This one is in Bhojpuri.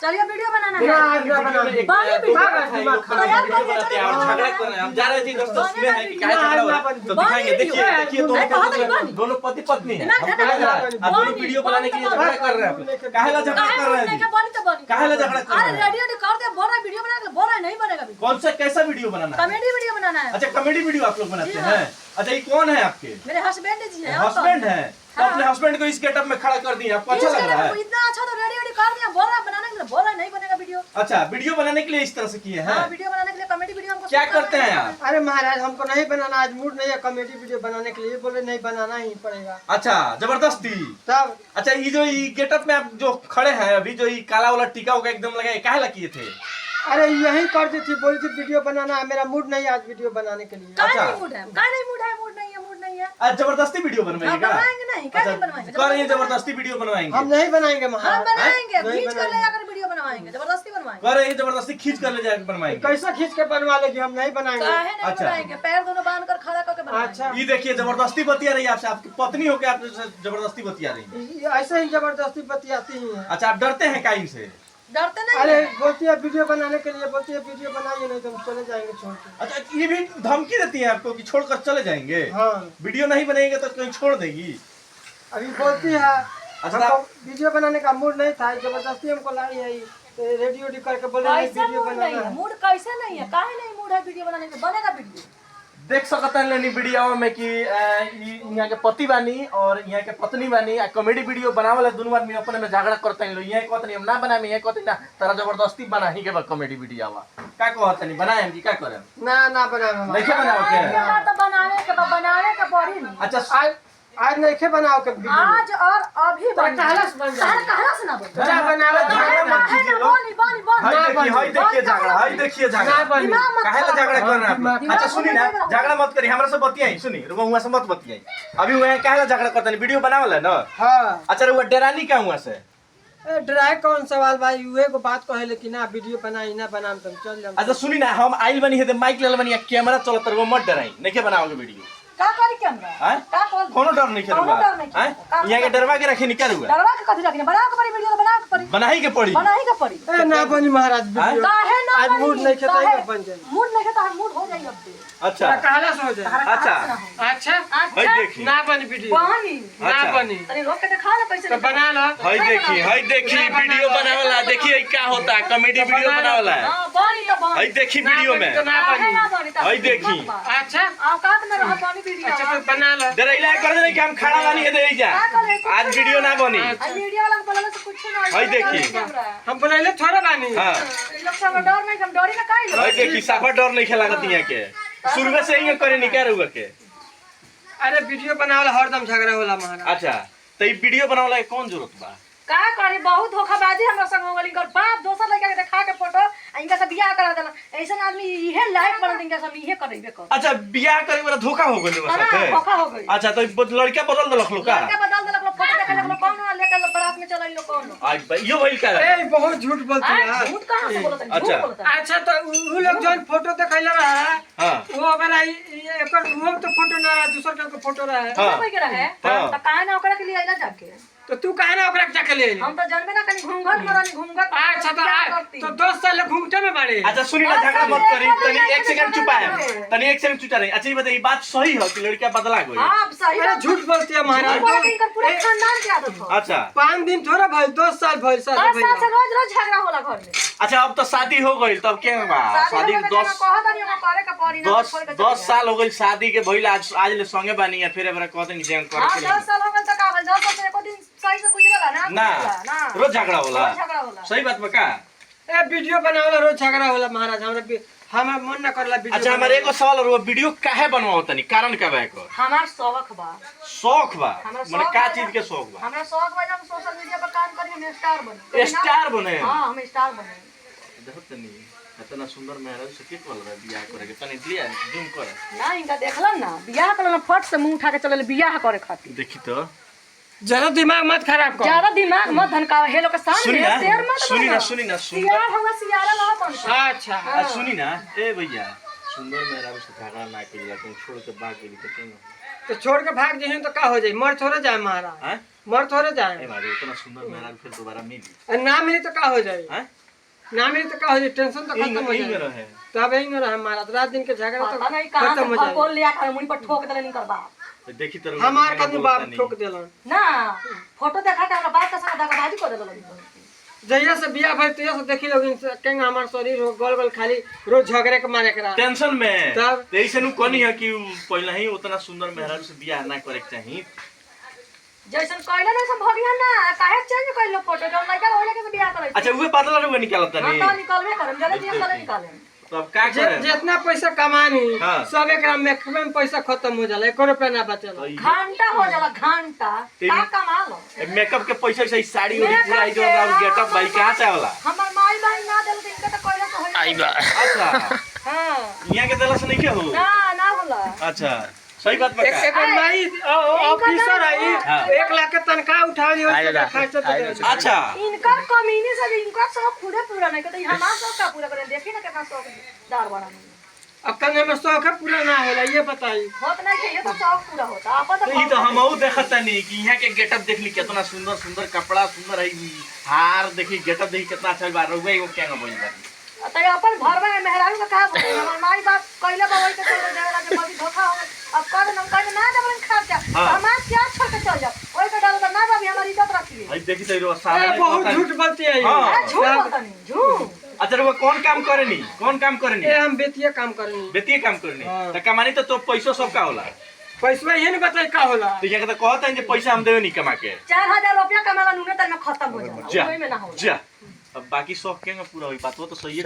चलिए वीडियो बनाना है। झगड़ा कर रहे हैं, हम जा रहे थे दोस्तों उसमें है कि क्या झगड़ा हो रहा है तो दिखाएंगे। देखिए दोनों पति पत्नी है, आप दोनों वीडियो बनाने के लिए झगड़ा कर रहे हैं। काहेला झगड़ा कर रहे हैं, काहेला झगड़ा कर रहे हैं? रेडियो कर दे, बोल रहा है वीडियो बना के, बोल रहा है नहीं बनेगा। कौन सा कैसा वीडियो बनाना है? कॉमेडी वीडियो बनाना है। अच्छा कॉमेडी वीडियो आप लोग बनाते हैं? अच्छा ये कौन है आपके? मेरे हस्बैंड जी है। हस्बैंड है? तो अपने हस्बैंड को इस गेटअप में खड़ा कर दिए, आपको अच्छा लग रहा है? इतना अच्छा तो रेडी कर दिया, बोल रहा है बनाने के लिए, बोल रहा है नहीं बनेगा वीडियो। अच्छा वीडियो बनाने के लिए इस तरह से किए हैं? हां वीडियो बनाने के लिए कॉमेडी वीडियो हमको क्या करते हैं आप? अरे महाराज हमको नहीं बनाना, आज मूड नहीं है कॉमेडी वीडियो बनाने के लिए, बोले नहीं बनाना ही पड़ेगा। अच्छा जबरदस्ती तब अच्छा ये जो ये गेटअप में आप जो खड़े हैं अभी, जो ये काला वाला टीका होगा एकदम लगाए, काहे ला किए थे? अरे यही करती थी, बोली थी वीडियो बनाना है, मेरा मूड नहीं है आज वीडियो बनाने के लिए। अच्छा। मूड है, का नहीं मूड है, मूड नहीं है, मूड नहीं है। आज जबरदस्ती वीडियो बनवाएंगे? बनवाएंगे नहीं, का नहीं बनवाएंगे? कर रही जबरदस्ती वीडियो बनवाएंगे? हम नहीं बनाएंगे हम महाराज, बनाएंगे, खींच कर ले जाकर वीडियो बनवाएंगे, जबरदस्ती बनवाएंगे। कर रही जबरदस्ती खींच कर ले जाकर बनवाएंगे? कैसा खींच के बनवा लेगी, हम नहीं बनाएंगे। काहे नहीं अच्छा। बनाएंगे, पैर दोनों बांध कर खड़ा करके बनाएंगे। अच्छा ये देखिए जबरदस्ती बतिया रही है आपसे, आपकी पत्नी होकर आपसे जबरदस्ती बतिया रही है। ऐसे ही जबरदस्ती बतियाती ही है। अच्छा आप डरते हैं काइन से? डरते नहीं अरे है। बोलती है वीडियो बनाने के लिए, बोलती है वीडियो बनाइए नहीं तो हम चले जाएंगे छोड़ के। अच्छा ये भी धमकी देती है आपको कि छोड़कर चले जाएंगे? हाँ वीडियो नहीं बनेंगे तो कहीं छोड़ देगी? अभी बोलती है अच्छा, हमको वीडियो बनाने का मूड नहीं था, जबरदस्ती हमको लाई है, तो रेडियो करके बोले नहीं कैसे वीडियो मूड नहीं बनाना है, है। मूड कैसे नहीं है, काहे नहीं मूड है वीडियो बनाने का, बनेगा वीडियो। देख सकते हैं लेनी वीडियो में कि यहाँ के पति बानी और यहाँ के पत्नी बानी कॉमेडी वीडियो बनावल दोनों आदमी अपने में झगड़ा करते हैं लोग। यहाँ कहते नहीं हम ना बनाए, यहाँ कहते ना तारा जबरदस्ती बना ही के बाद कॉमेडी वीडियो आवा का कहते नहीं बनाए हम की का करे ना बनाए नहीं बनाओ के? तो बनाने का पड़ी नहीं। अच्छा आज नहीं बनाओ के वीडियो। आज और अभी कहला से बन जाए। कहला से ना बन जा बनावे झगड़ा मत कीजिए लोग। हाय देखिए झगड़ा, हाय देखिए झगड़ा, काहे ला झगड़ा कर रहे हैं आप? अच्छा सुनी ना, झगड़ा मत करिए, हमरा से बतियाई, सुनी रुको हुआ से मत बतियाई। अभी हुआ काहे ला झगड़ा करते हैं? वीडियो बनावला ना? हाँ अच्छा रुआ डेरानी का हुआ से? ड्राई कौन सवाल भाई, उहे को बात कहे लेकिन ना वीडियो बनाई ना बनाम तुम चल जाओ। अच्छा सुनी ना, हम आइल बनी है माइक ले बनी कैमरा चलत रहो, मत डराई, नहीं के बनाओगे वीडियो? का करी कैमरा हैं? का कौन कोनो डर नहीं कोनो करूंगा डर नहीं हैं? काम यहाँ के डरवा के रखे निकल हुआ डरवा के कथि रखने, बनाओ के पड़ी वीडियो, तो बनाओ के पड़ी, बनाई के पड़ी। बनाई के पड़ी। ए ना बनी महाराज वीडियो, काहे ना आज मूड नहीं खेता ही बन जाए। मूड नहीं खाता, मूड हो जाएगा अब दे। अच्छा कहला से हो जाए। अच्छा अच्छा हाय देखी, ना बनी वीडियो, पानी ना अच्छा। बनी तनी रोक के दिखा ना कैसे तो बना लो। हाय देखी वीडियो बनावला, देखिए क्या होता है कॉमेडी वीडियो बनावला है। हां बनी तो बनी। हाय देखी वीडियो में, ना बनी। हाय देखी। अच्छा औकात में रह बनी वीडियो। अच्छा तो बना लो। डराइला कर दे कि हम खड़ा बानी है दे जा, आज वीडियो ना बनी। वीडियो वाला को बोलला से कुछ ना। हाय देखी। हम बनाइले थोड़ा बानी। हां लोग सब डर नहीं, हम डरी ना काहे। हाय देखी, साफा डर नहीं खेला दिया के शुरू से ही करे निकाल हुआ के। अरे वीडियो बनावला हरदम झगड़ा होला महाराज। अच्छा तो ये वीडियो बनावला के कौन जरूरत बा? का करी, बहुत धोखाबाजी हमरा संग हो गइल। इनकर बाप दोसर लड़का के देखा के फोटो इनका से बियाह करा देला। ऐसन आदमी इहे लायक बनत, इनका सब इहे करबे कर। अच्छा बियाह करे वाला धोखा हो गइल बा साथे? धोखा हो गइल। अच्छा तो लड़का बदल देलक लोग का? लड़का बदल देलक, लोग फोटो देखा लोग कौन लेके बारात में चलल लोग कौन। आज यो भइल का? ए बहुत झूठ बोलती है। झूठ कहां से बोलत है? अच्छा। झूठ बोलत है। अच्छा तो उ लोग जो फोटो दिखैला रहा हां वो अगर एकर वो तो फोटो ना रहा, दूसर का फोटो रहा है। हाँ। कोई के रहे हाँ। त काहे ना ओकरा के लिए आइला जाके। तो तू काहे ना ओकरा जाके ले आई? हम तो जानबे ना कनी घूंघट मरनी घूंघट। अच्छा तो 10 साल घूंघटे में बाड़े। अच्छा सुनी ना, झगड़ा मत करी, तनी एक सेकंड चुपा है, तनी एक सेकंड चुपा रही। अच्छा ये बताइए बात सही है कि लड़का बदला गई? हां सही अरे बात। झूठ बोलती है महाराज। इनकर पूरा खानदान के आदत हो। अच्छा 5 दिन थोड़ा भाई 10 साल भाई साल 10 साल से रोज रोज झगड़ा होला घर में। अच्छा अब तो शादी हो गई, तब क्या बा? शादी के 10 साल हो गई शादी के भइल, आज ले संगे बानी है, फिर हमरा कहते हैं कि जंग करे के 10 साल हो गइल त का भेल? 10 साल से एको दिन सही से गुजरला ना? ना रोज झगड़ा होला? रोज झगड़ा होला। सही बात बा का? ए वीडियो बनावला रोज झगड़ा होला महाराज। हमरा मन ना करला वीडियो। अच्छा हमारे एगो सवाल और वीडियो काहे बनवाओ तनी, कारण का बा एको? हमार शौक बा। शौक बा? हमरा माने शौक का बा। चीज के शौक बा? हमरा शौक बा हम सोशल मीडिया पर काम करी, हम स्टार बने। स्टार बने? हां हम स्टार बने। देखो तनी इतना सुंदर मेहराज से के बोल रहा है बियाह करे के, तनी लिया जूम कर ना इनका देखलन ना बियाह करलन, फट से मुंह उठा के चलल बियाह करे खातिर। देखी तो ज्यादा दिमाग मत खराब कर। ज्यादा दिमाग मत धनकावे हे लोग के सामने सुनी ना, शेर मत सुनी ना, बनो। सुनी ना, सुंदर सियार हमरा सियारा रहा कौन। अच्छा सुनी ना ए भैया, सुंदर मेहराज से झगड़ा ना के लेकिन छोड़ के भाग गेली तो केनो? तो छोड़ के भाग जइहे तो का हो जाई, मर थोड़े जाए महाराज, हैं मर थोड़े ए जाए, भाई इतना सुंदर मेहरारू फिर दोबारा मिली और ना मिली तो का हो जाई, हैं ना मिली तो का हो जाई, टेंशन तो खत्म हो यही में जाए। रहे तब यही रहे महाराज, रात दिन के झगड़ा तो पता नहीं कहां खत्म हो से जाए। बोल लिया कर मुंह पर ठोक देले निकर बाप देखी तरह हमार कभी बाप ठोक देलन, ना फोटो देखा के हमरा बात के संग दगाबाजी कर देले जहिया से बियाह भइल तहिया से देखी लोग केंग हमार शरीर हो गोल गोल खाली रोज झगड़े के मारे करा। टेंशन में तब ऐसे नु कोनी है कि पहले ही उतना सुंदर मेहरारू से बियाह ना करे के चाहिए। जैसन कहले ना सब भगिया ना काहे चेंज कइलो फोटो जौन लइका होले के बियाह करे अच्छा उहे पातला रुआ निकालत हां नहीं तो निकलबे करम जले दिया चले निकाले तब का करे जितना पैसा कमानी हाँ। सब एकरा मेकअप में पैसा खत्म हो जाला, 1 रुपया ना बचेला। घंटा हो जाला घंटा का कमा लो मेकअप के पैसा से साड़ी और पूरा आई जो और गेटअप भाई कहां से आवला हमर माई भाई ना देल दिन के तो कहले तो होई बा अच्छा हां यहाँ के दला से नहीं के हो ना होला अच्छा सही बात बका एक माई ऑफिसर आई हाँ। 1 लाख के तनख्वाह उठा लियो खर्च तो दे। अच्छा इनका कमीनी से इनका सब पूरा नहीं करते हमारा सब का पूरा करें देखी ना कितना सब दार बड़ा नहीं अब कने में शौक पूरा ना होला, ये बताई होत नहीं के ये तो सब पूरा होता अपन तो ये तो हमहू देखता नहीं कि यहाँ के गेटअप देख ली कितना सुंदर सुंदर कपड़ा सुंदर है हार देखी गेटअप देखी कितना अच्छा बा रहुआ एगो क्या बोली बानी त अपन घर में मेहरारू का कहा बोले हमर माई बाप कहले बाबा के चल देवला के कभी धोखा हो अब कर न कर ना देवलन खर्चा हमार क्या छोड़ के चल जाओ ओए के डाल ना बाबी हमारी इज्जत रखी भाई देखी तो ए, सामने बहुत झूठ बोलती है ये। हाँ। झूठ बतानी झूठ अच्छा वो कौन काम करेनी कौन काम करेनी ए हम बेतिया काम करनी, बेतिए काम करनी हाँ। तो कमानी तो पैसा सबका होला पैसा ये नहीं बताई का होला। तो यहाँ के तो कहता है पैसा हम देवे नहीं कमा के 4000 रुपया कमाला नुने तक में खत्म हो जाला जा ओए में ना हो जा अब बाकी शौक के पूरा हुई बात वो तो सही है।